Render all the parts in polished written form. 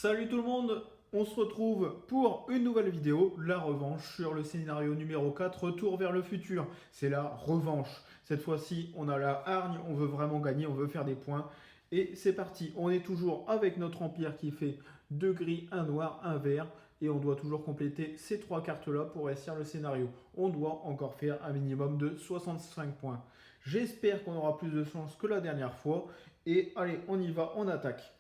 Salut tout le monde, on se retrouve pour une nouvelle vidéo, la revanche sur le scénario numéro 4, Retour vers le futur. C'est la revanche. Cette fois-ci, on a la hargne, on veut vraiment gagner, on veut faire des points. Et c'est parti, on est toujours avec notre empire qui fait 2 gris, un noir, un vert. Et on doit toujours compléter ces 3 cartes-là pour réussir le scénario. On doit encore faire un minimum de 65 points. J'espère qu'on aura plus de chance que la dernière fois. Et allez, on y va, on attaque.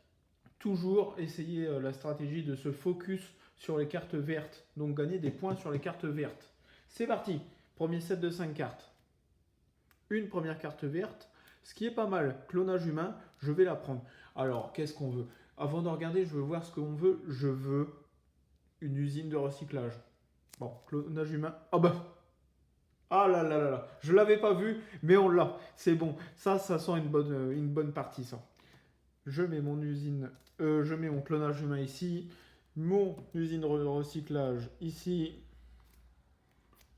Toujours essayer la stratégie de se focus sur les cartes vertes, donc gagner des points sur les cartes vertes. C'est parti, premier set de 5 cartes. Une première carte verte, ce qui est pas mal. Clonage humain, je vais la prendre. Alors, qu'est-ce qu'on veut? Avant de regarder, je veux voir ce qu'on veut. Je veux une usine de recyclage. Bon, clonage humain. Ah bah, ah là là là là, je l'avais pas vu, mais on l'a. C'est bon, ça sent une bonne partie, ça. Je mets mon usine, je mets mon clonage humain ici, mon usine de recyclage ici.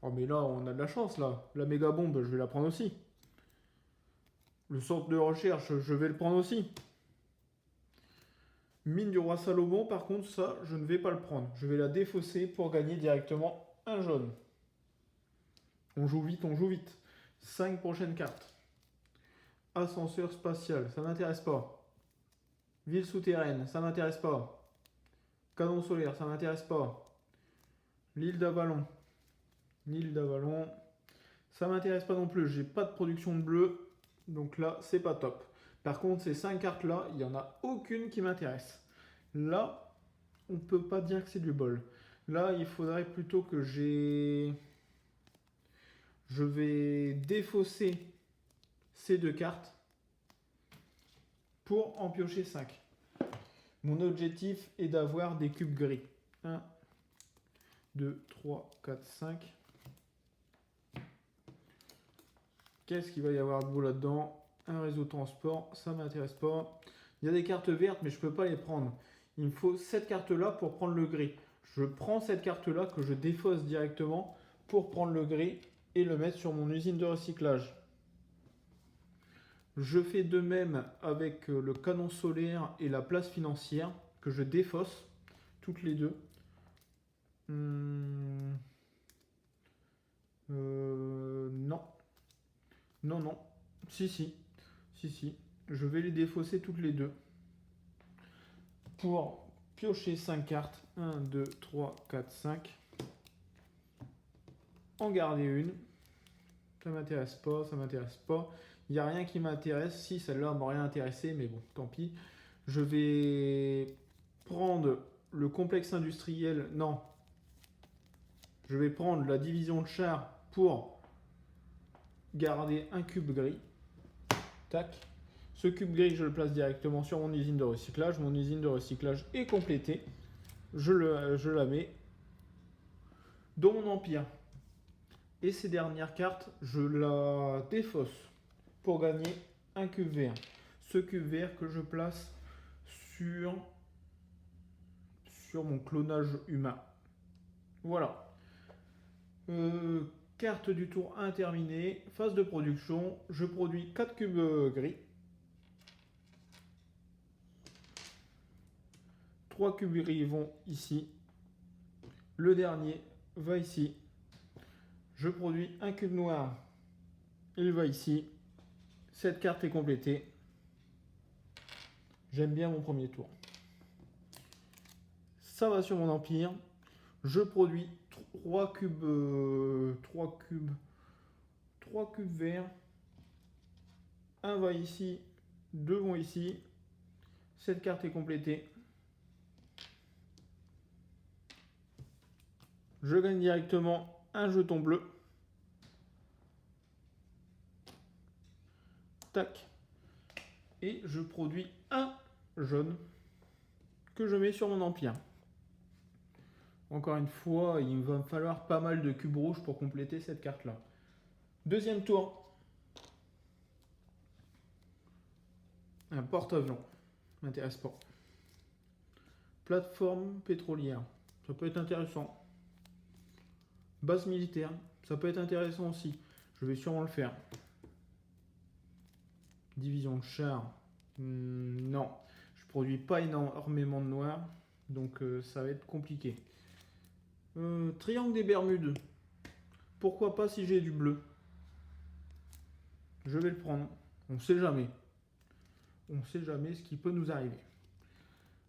Oh mais là, on a de la chance là. La méga bombe, je vais la prendre aussi. Le centre de recherche, je vais le prendre aussi. Mine du roi Salomon, par contre, ça, je ne vais pas le prendre. Je vais la défausser pour gagner directement un jaune. On joue vite, on joue vite. 5 prochaines cartes. Ascenseur spatial, ça m'intéresse pas. Ville souterraine, ça m'intéresse pas. Canon solaire, ça m'intéresse pas. L'île d'Avalon. L'île d'Avalon. Ça m'intéresse pas non plus. J'ai pas de production de bleu. Donc là, c'est pas top. Par contre, ces 5 cartes-là, il n'y en a aucune qui m'intéresse. Là, on peut pas dire que c'est du bol. Là, il faudrait plutôt que j'ai... Je vais défausser ces 2 cartes pour en piocher 5. Mon objectif est d'avoir des cubes gris. 1, 2, 3, 4, 5. Qu'est-ce qu'il va y avoir de beau là-dedans? Un réseau de transport, ça ne m'intéresse pas. Il y a des cartes vertes, mais je ne peux pas les prendre. Il me faut cette carte-là pour prendre le gris. Je prends cette carte-là que je défausse directement pour prendre le gris et le mettre sur mon usine de recyclage. Je fais de même avec le canon solaire et la place financière que je défausse toutes les deux. Non. Non, non. Si, si. Si, si. Je vais les défausser toutes les deux. Pour piocher 5 cartes. 1, 2, 3, 4, 5. En garder une. Ça m'intéresse pas, ça m'intéresse pas. Il n'y a rien qui m'intéresse. Si, celle-là m'a rien intéressé, mais bon, tant pis. Je vais prendre le complexe industriel. Non. Je vais prendre la division de chars pour garder un cube gris. Tac. Ce cube gris, je le place directement sur mon usine de recyclage. Mon usine de recyclage est complétée. Je la mets dans mon empire. Et ces dernières cartes, je la défausse pour gagner un cube vert. Ce cube vert que je place sur mon clonage humain. Voilà. Carte du tour 1 terminée. Phase de production. Je produis 4 cubes gris. 3 cubes gris vont ici. Le dernier va ici. Je produis un cube noir. Il va ici. Cette carte est complétée. J'aime bien mon premier tour. Ça va sur mon empire. Je produis 3 cubes, 3 cubes verts. Un va ici, 2 vont ici. Cette carte est complétée. Je gagne directement un jeton bleu. Tac. Et je produis un jaune que je mets sur mon empire. Encore une fois, il va me falloir pas mal de cubes rouges pour compléter cette carte-là. Deuxième tour. Un porte-avions. M'intéresse pas. Plateforme pétrolière. Ça peut être intéressant. Base militaire. Ça peut être intéressant aussi. Je vais sûrement le faire. Division de chars. Non. Je produis pas énormément de noir. Donc ça va être compliqué. Triangle des Bermudes. Pourquoi pas si j'ai du bleu? Je vais le prendre. On sait jamais. On sait jamais ce qui peut nous arriver.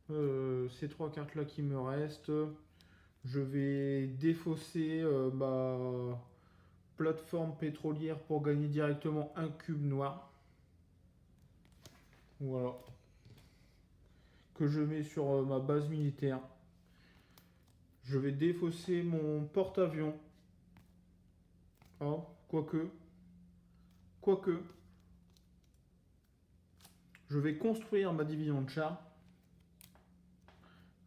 Ces 3 cartes là qui me restent. Je vais défausser ma plateforme pétrolière pour gagner directement un cube noir. Voilà. Que je mets sur ma base militaire. Je vais défausser mon porte-avions. Ah, quoique. Je vais construire ma division de chars.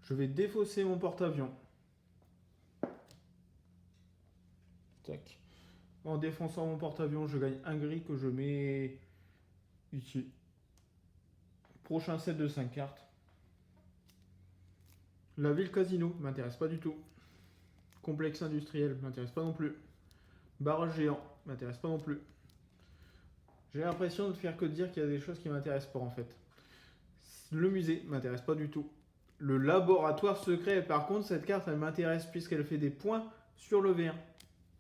Je vais défausser mon porte-avions. Tac. En défonçant mon porte-avions, je gagne un gris que je mets ici. Prochain set de 5 cartes. La ville casino m'intéresse pas du tout. Complexe industriel m'intéresse pas non plus. Barrage géant m'intéresse pas non plus. J'ai l'impression de faire que dire qu'il y a des choses qui m'intéressent pas en fait. Le musée m'intéresse pas du tout. Le laboratoire secret, par contre, cette carte elle m'intéresse puisqu'elle fait des points sur le vert.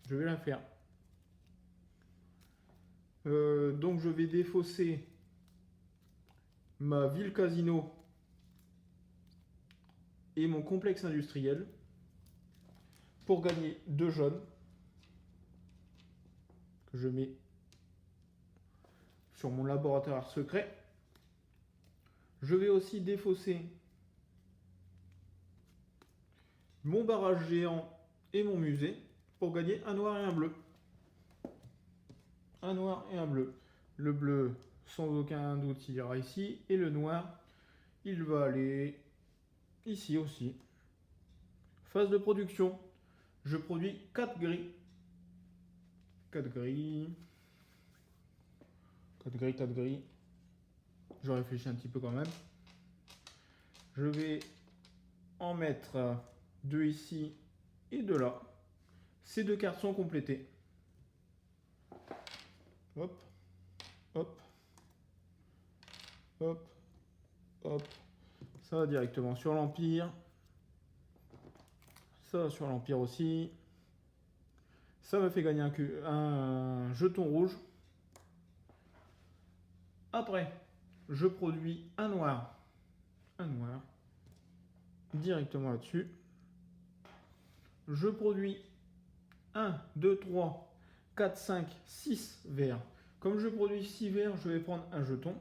Je vais la faire. Donc je vais défausser ma ville casino et mon complexe industriel pour gagner 2 jaunes que je mets sur mon laboratoire secret. Je vais aussi défausser mon barrage géant et mon musée pour gagner un noir et un bleu. Un noir et un bleu. Le bleu, sans aucun doute, il ira ici. Et le noir, il va aller ici aussi. Phase de production. Je produis 4 gris. 4 gris. 4 gris, 4 gris. Je réfléchis un petit peu quand même. Je vais en mettre 2 ici et 2 là. Ces 2 cartes sont complétées. Hop, hop, hop, hop. Ça va directement sur l'Empire. Ça va sur l'Empire aussi. Ça me fait gagner un jeton rouge. Après, je produis un noir. Un noir. Directement là-dessus. Je produis 1, 2, 3, 4, 5, 6 verts. Comme je produis 6 verts, je vais prendre un jeton.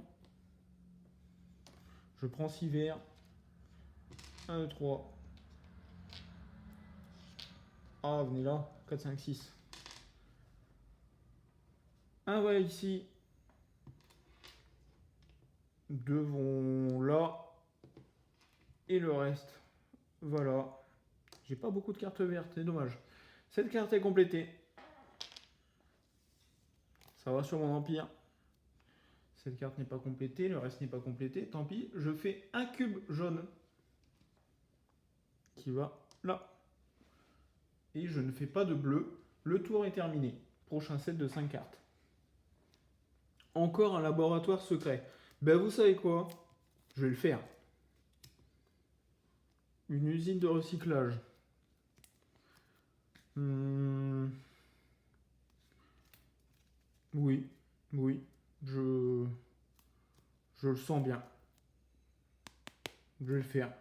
Je prends 6 verts. 1, 2, 3. Ah, venez là. 4, 5, 6. Un va ici. 2 vont là. Et le reste, voilà. J'ai pas beaucoup de cartes vertes, c'est dommage. Cette carte est complétée. Ça va sur mon empire. Cette carte n'est pas complétée, le reste n'est pas complété. Tant pis, je fais un cube jaune qui va là. Et je ne fais pas de bleu. Le tour est terminé. Prochain set de 5 cartes. Encore un laboratoire secret. Ben vous savez quoi? Je vais le faire. Une usine de recyclage. Oui, oui. Je le sens bien. Je vais le faire.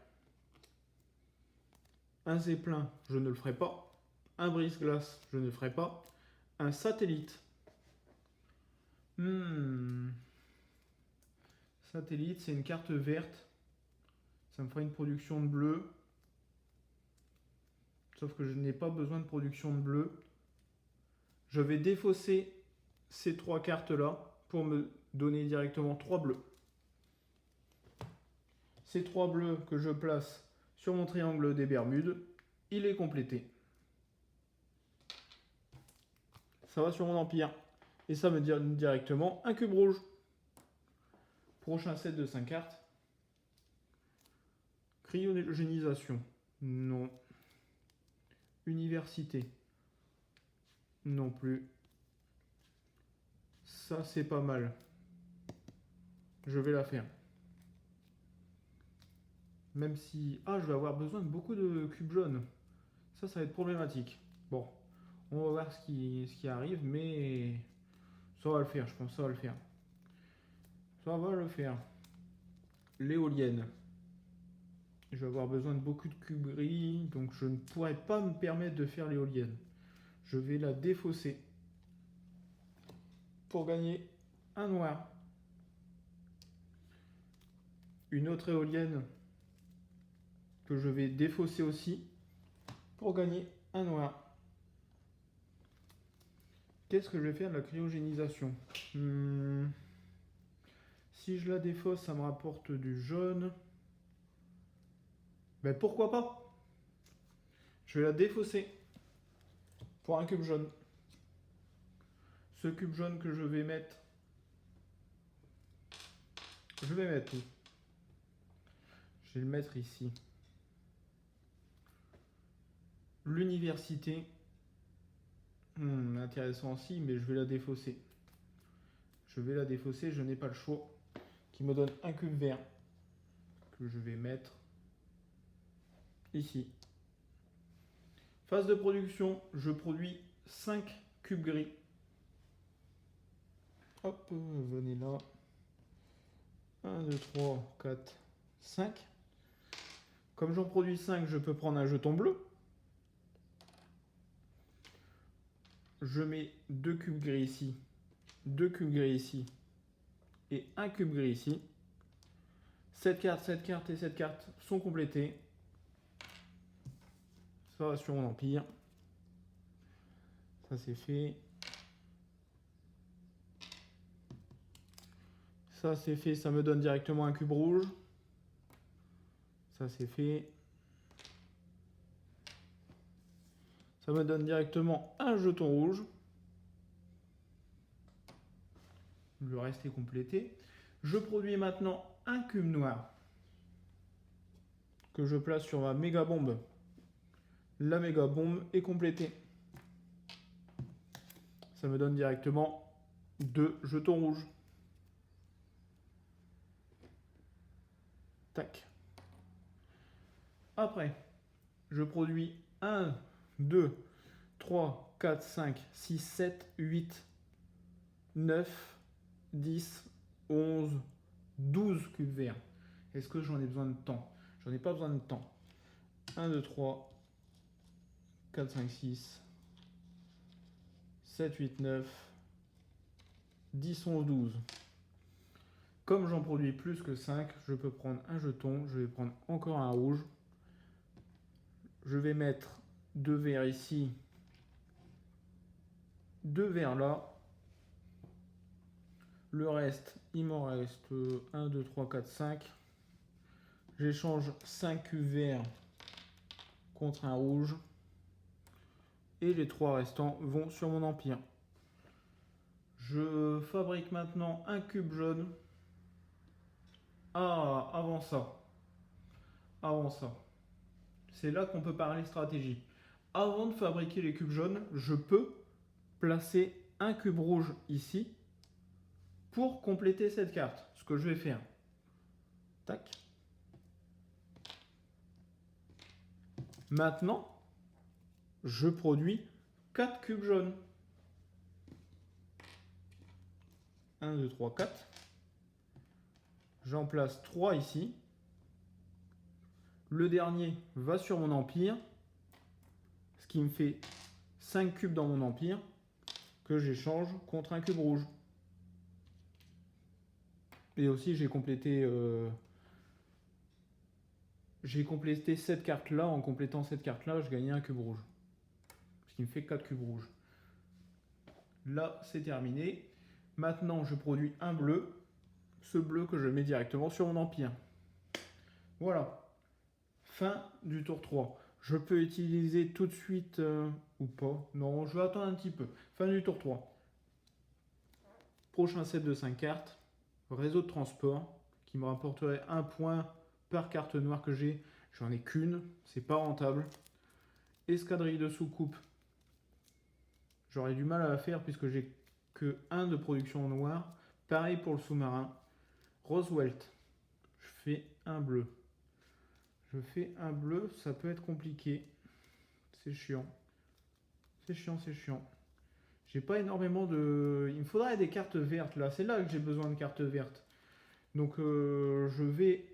Un zeppelin, je ne le ferai pas. Un brise-glace, je ne le ferai pas. Un satellite. Satellite, c'est une carte verte. Ça me fera une production de bleu. Sauf que je n'ai pas besoin de production de bleu. Je vais défausser ces 3 cartes-là pour me donner directement 3 bleus. Ces 3 bleus que je place sur mon triangle des Bermudes, il est complété. Ça va sur mon empire. Et ça me donne directement un cube rouge. Prochain set de 5 cartes. Cryogénisation. Non. Université. Non plus. Ça, c'est pas mal. Je vais la faire. Même si... Ah, je vais avoir besoin de beaucoup de cubes jaunes. Ça va être problématique. Bon, on va voir ce qui arrive, mais ça va le faire, je pense que ça va le faire. Ça va le faire. L'éolienne. Je vais avoir besoin de beaucoup de cubes gris, donc je ne pourrai pas me permettre de faire l'éolienne. Je vais la défausser pour gagner un noir. Une autre éolienne que je vais défausser aussi pour gagner un noir. Qu'est-ce que je vais faire de la cryogénisation? Si je la défausse, ça me rapporte du jaune. Ben pourquoi pas? Je vais la défausser pour un cube jaune. Ce cube jaune que je vais mettre où? Je vais le mettre ici. L'université. Intéressant aussi, mais je vais la défausser. Je n'ai pas le choix. Qui me donne un cube vert. Que je vais mettre ici. Phase de production, je produis 5 cubes gris. Hop, venez là. 1, 2, 3, 4, 5. Comme j'en produis 5, je peux prendre un jeton bleu. Je mets 2 cubes gris ici, 2 cubes gris ici et un cube gris ici. Cette carte et cette carte sont complétées. Ça va sur mon empire. Ça c'est fait. Ça c'est fait, ça me donne directement un cube rouge. Ça c'est fait. Ça me donne directement un jeton rouge. Le reste est complété. Je produis maintenant un cube noir que je place sur ma méga bombe. La méga bombe est complétée. Ça me donne directement 2 jetons rouges. Tac. Après, je produis 1, 2, 3, 4, 5, 6, 7, 8, 9, 10, 11, 12 cubes verts. Est-ce que j'en ai besoin de temps? J'en ai pas besoin de temps. 1, 2, 3, 4, 5, 6, 7, 8, 9, 10, 11, 12. Comme j'en produis plus que 5, je peux prendre un jeton. Je vais prendre encore un rouge. Je vais mettre 2 verts ici, 2 verts là. Le reste, il m'en reste 1, 2, 3, 4, 5. J'échange 5 cubes verts contre un rouge. Et les 3 restants vont sur mon empire. Je fabrique maintenant un cube jaune. Ah, avant ça. C'est là qu'on peut parler stratégie. Avant de fabriquer les cubes jaunes, je peux placer un cube rouge ici pour compléter cette carte. Ce que je vais faire. Tac. Maintenant, je produis 4 cubes jaunes. 1, 2, 3, 4. J'en place 3 ici. Le dernier va sur mon empire. Ce qui me fait 5 cubes dans mon empire que j'échange contre un cube rouge. Et aussi j'ai complété cette carte là. En complétant cette carte là, je gagnais un cube rouge. Ce qui me fait 4 cubes rouges. Là c'est terminé. Maintenant je produis un bleu. Ce bleu que je mets directement sur mon empire. Voilà. Fin du tour 3. Je peux utiliser tout de suite ou pas. Non, je vais attendre un petit peu. Fin du tour 3. Prochain set de 5 cartes. Réseau de transport qui me rapporterait un point par carte noire que j'ai. J'en ai qu'une. C'est pas rentable. Escadrille de soucoupe. J'aurais du mal à la faire puisque j'ai que 1 de production noire. Pareil pour le sous-marin. Roosevelt. Je fais un bleu. Je fais un bleu, ça peut être compliqué. C'est chiant. C'est chiant, c'est chiant. J'ai pas énormément de... Il me faudrait des cartes vertes là. C'est là que j'ai besoin de cartes vertes. Donc je vais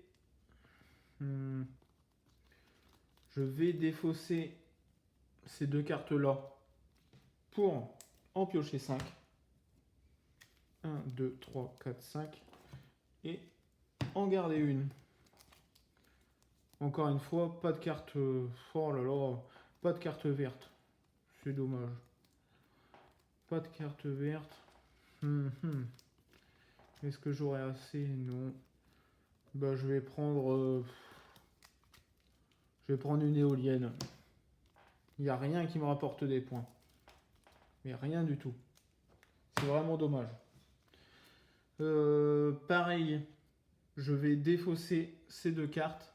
défausser ces deux cartes là pour en piocher 5. 1, 2, 3, 4, 5. Et en garder une. Encore une fois, pas de carte... Oh là là, pas de carte verte. C'est dommage. Pas de carte verte. Est-ce que j'aurai assez? Non. Bah je vais prendre... je vais prendre une éolienne. Il n'y a rien qui me rapporte des points. Mais rien du tout. C'est vraiment dommage. Pareil, je vais défausser ces deux cartes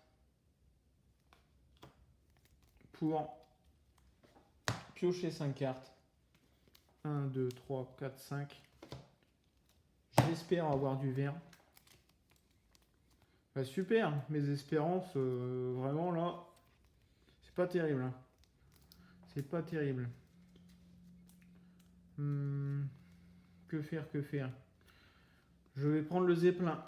pour piocher 5 cartes. 1, 2, 3, 4, 5. J'espère avoir du vert. Bah, super, mes espérances, vraiment là, c'est pas terrible. Hein. C'est pas terrible. Que faire, que faire? Je vais prendre le zeppelin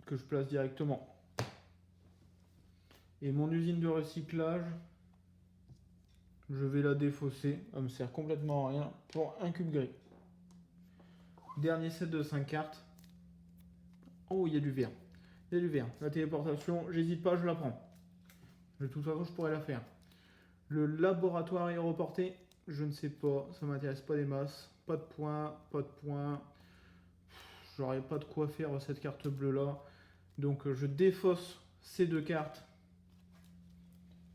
que je place directement. Et mon usine de recyclage, je vais la défausser. Elle me sert complètement à rien pour un cube gris. Dernier set de 5 cartes. Oh, il y a du vert. Il y a du vert. La téléportation, j'hésite pas, je la prends. De toute façon, je pourrais la faire. Le laboratoire aéroporté, je ne sais pas. Ça m'intéresse pas des masses. Pas de points, pas de points. J'aurais pas de quoi faire cette carte bleue là. Donc je défausse ces deux cartes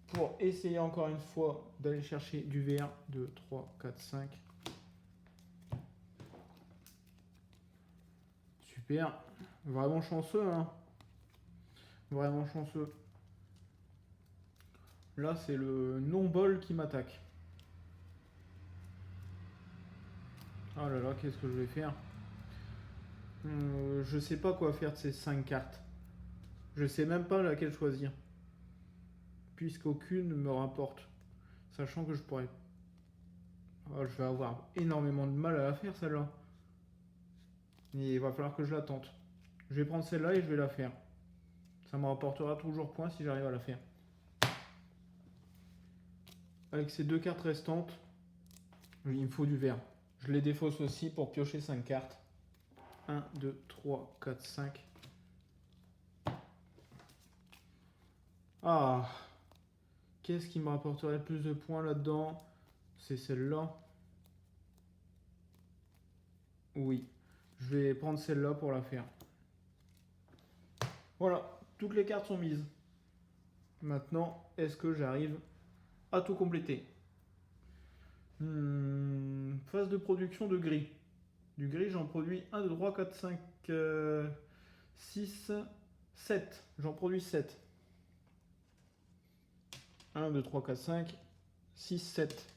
pour essayer encore une fois d'aller chercher du vert. 2, 3, 4, 5. Super. Vraiment chanceux, hein. Vraiment chanceux. Là, c'est le non-bol qui m'attaque. Oh là là, qu'est-ce que je vais faire? Je sais pas quoi faire de ces 5 cartes. Je sais même pas laquelle choisir. Puisqu'aucune me rapporte. Sachant que je pourrais... Oh, je vais avoir énormément de mal à la faire celle-là. Et il va falloir que je la tente. Je vais prendre celle-là et je vais la faire. Ça me rapportera toujours point si j'arrive à la faire. Avec ces deux cartes restantes, il me faut du vert. Je les défausse aussi pour piocher 5 cartes. 1, 2, 3, 4, 5. Ah, qu'est-ce qui me rapporterait le plus de points là-dedans? C'est celle-là. Oui, je vais prendre celle-là pour la faire. Voilà, toutes les cartes sont mises. Maintenant, est-ce que j'arrive à tout compléter? Phase de production de gris. Du gris, j'en produis 1, 2, 3, 4, 5, 6, 7. J'en produis 7. 1, 2, 3, 4, 5, 6, 7.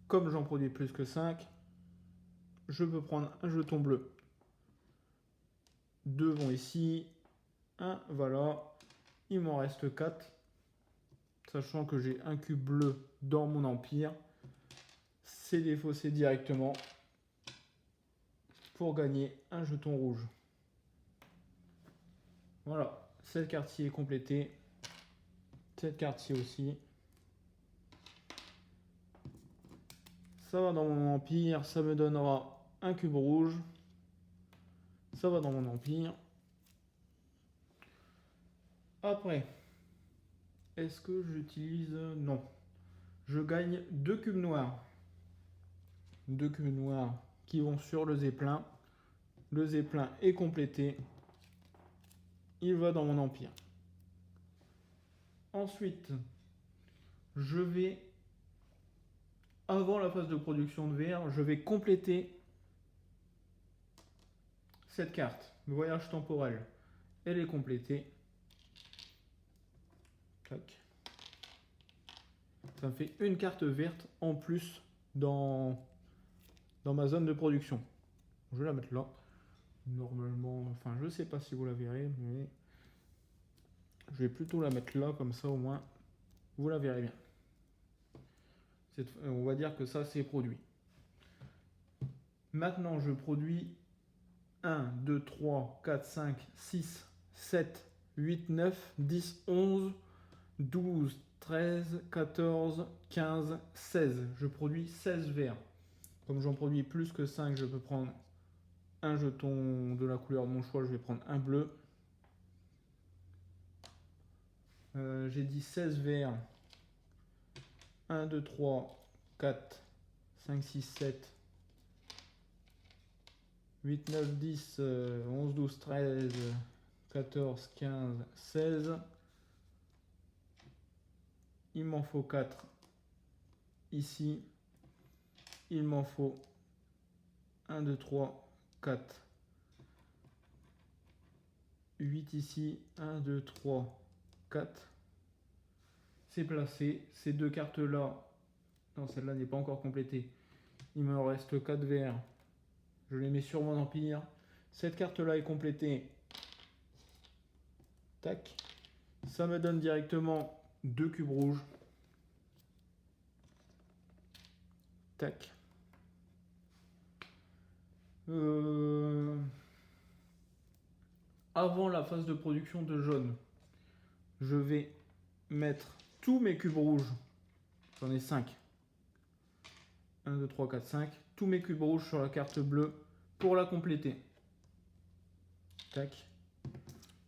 Comme j'en produis plus que 5, je peux prendre un jeton bleu. 2 vont ici. 1, voilà. Il m'en reste 4. Sachant que j'ai un cube bleu dans mon empire. C'est défaussé directement pour gagner un jeton rouge. Voilà, cette carte-ci est complétée. Cette carte-ci aussi. Ça va dans mon empire, ça me donnera un cube rouge. Ça va dans mon empire. Après, est-ce que j'utilise... Non. Je gagne 2 cubes noirs. 2 cubes noirs qui vont sur le zeppelin. Le zeppelin est complété. Il va dans mon empire. Ensuite, je vais, avant la phase de production de verre, je vais compléter cette carte. Le voyage temporel. Elle est complétée. Tac. Ça me fait une carte verte en plus dans ma zone de production. Je vais la mettre là. Normalement, enfin je sais pas si vous la verrez, mais Je vais plutôt la mettre là, comme ça au moins vous la verrez bien. On va dire que ça c'est produit. Maintenant je produis 1, 2, 3, 4, 5, 6, 7, 8, 9, 10, 11, 12, 13, 14, 15, 16. Je produis 16 verres. Comme j'en produis plus que 5, je peux prendre un jeton de la couleur de mon choix. Je vais prendre un bleu. J'ai dit 16 verres. 1, 2, 3, 4, 5, 6, 7, 8, 9, 10, 11, 12, 13, 14, 15, 16. Il m'en faut 4 ici. Il m'en faut 1, 2, 3, 4, 8 ici. 1, 2, 3, 4. C'est placé. Ces deux cartes-là, non, celle-là n'est pas encore complétée. Il me reste 4 verres. Je les mets sur mon empire. Cette carte-là est complétée. Tac. Ça me donne directement 2 cubes rouges. Tac. Avant la phase de production de jaune, je vais mettre tous mes cubes rouges. J'en ai 5. 1, 2, 3, 4, 5. Tous mes cubes rouges sur la carte bleue pour la compléter. Tac.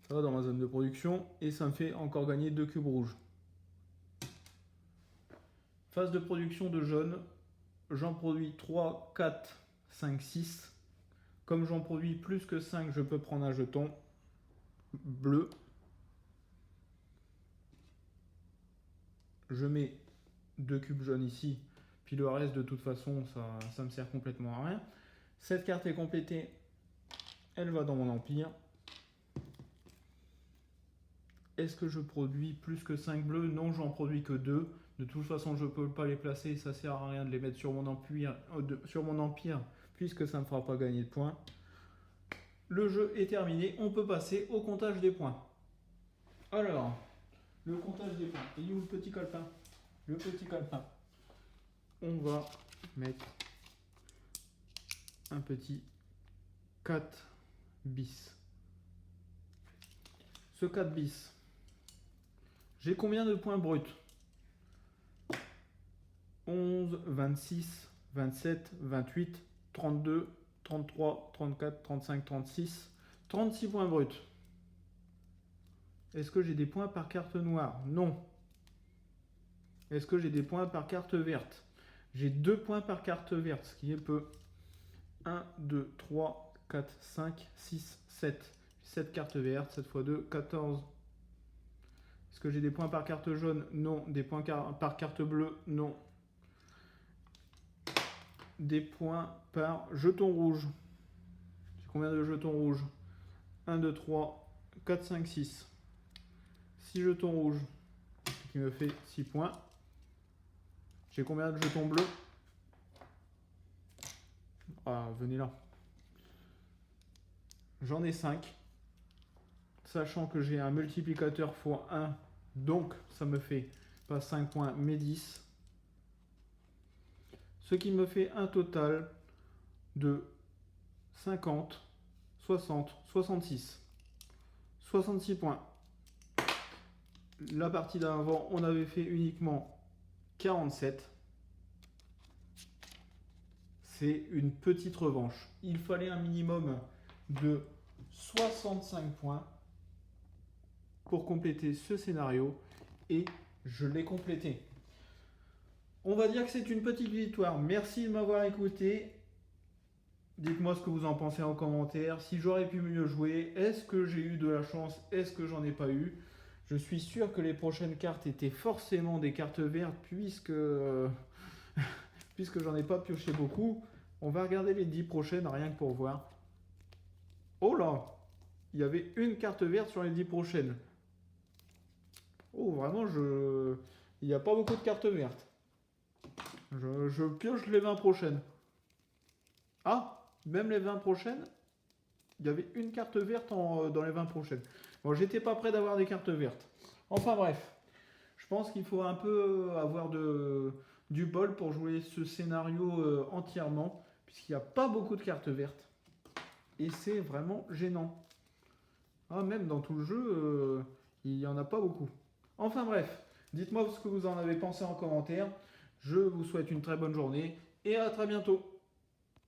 Ça va dans ma zone de production et ça me fait encore gagner 2 cubes rouges. Phase de production de jaune, j'en produis 3, 4, 5, 6. Comme j'en produis plus que 5, je peux prendre un jeton bleu. Je mets 2 cubes jaunes ici, puis le reste de toute façon ça me sert complètement à rien. Cette carte est complétée, elle va dans mon empire. Est-ce que je produis plus que 5 bleus? Non, j'en produis que 2. De toute façon, je ne peux pas les placer, ça sert à rien de les mettre sur mon empire puisque ça ne me fera pas gagner de points. Le jeu est terminé, on peut passer au comptage des points. Alors, le comptage des points. Il est où le petit calepin? Le petit calepin. On va mettre un petit 4 bis. Ce 4 bis, j'ai combien de points bruts? 11, 26, 27, 28, 32, 33, 34, 35, 36, 36 points bruts. Est-ce que j'ai des points par carte noire? Non. Est-ce que j'ai des points par carte verte? J'ai 2 points par carte verte, ce qui est peu. 1, 2, 3, 4, 5, 6, 7. 7 cartes vertes, 7 x 2, 14. Est-ce que j'ai des points par carte jaune? Non. Des points par carte bleue? Non. Des points par jeton rouge. J'ai combien de jetons rouges? 1, 2, 3, 4, 5, 6. 6 jetons rouges, ce qui me fait 6 points. J'ai combien de jetons bleus? Ah, venez là. J'en ai 5. Sachant que j'ai un multiplicateur x1, donc ça me fait pas 5 points, mais 10. Ce qui me fait un total de 50, 60, 66. 66 points. La partie d'avant, on avait fait uniquement 47. C'est une petite revanche. Il fallait un minimum de 65 points pour compléter ce scénario et je l'ai complété. On va dire que c'est une petite victoire. Merci de m'avoir écouté. Dites-moi ce que vous en pensez en commentaire. Si j'aurais pu mieux jouer, est-ce que j'ai eu de la chance? Est-ce que j'en ai pas eu? Je suis sûr que les prochaines cartes étaient forcément des cartes vertes puisque j'en ai pas pioché beaucoup. On va regarder les 10 prochaines rien que pour voir. Oh là! Il y avait une carte verte sur les 10 prochaines. Oh, vraiment, il n'y a pas beaucoup de cartes vertes. Je pioche les 20 prochaines. Ah, même les 20 prochaines, il y avait une carte verte dans les 20 prochaines. Bon, j'étais pas prêt d'avoir des cartes vertes. Enfin bref, je pense qu'il faut un peu avoir du bol pour jouer ce scénario entièrement, puisqu'il n'y a pas beaucoup de cartes vertes. Et c'est vraiment gênant. Ah, même dans tout le jeu, il n'y en a pas beaucoup. Enfin bref, dites-moi ce que vous en avez pensé en commentaire. Je vous souhaite une très bonne journée et à très bientôt.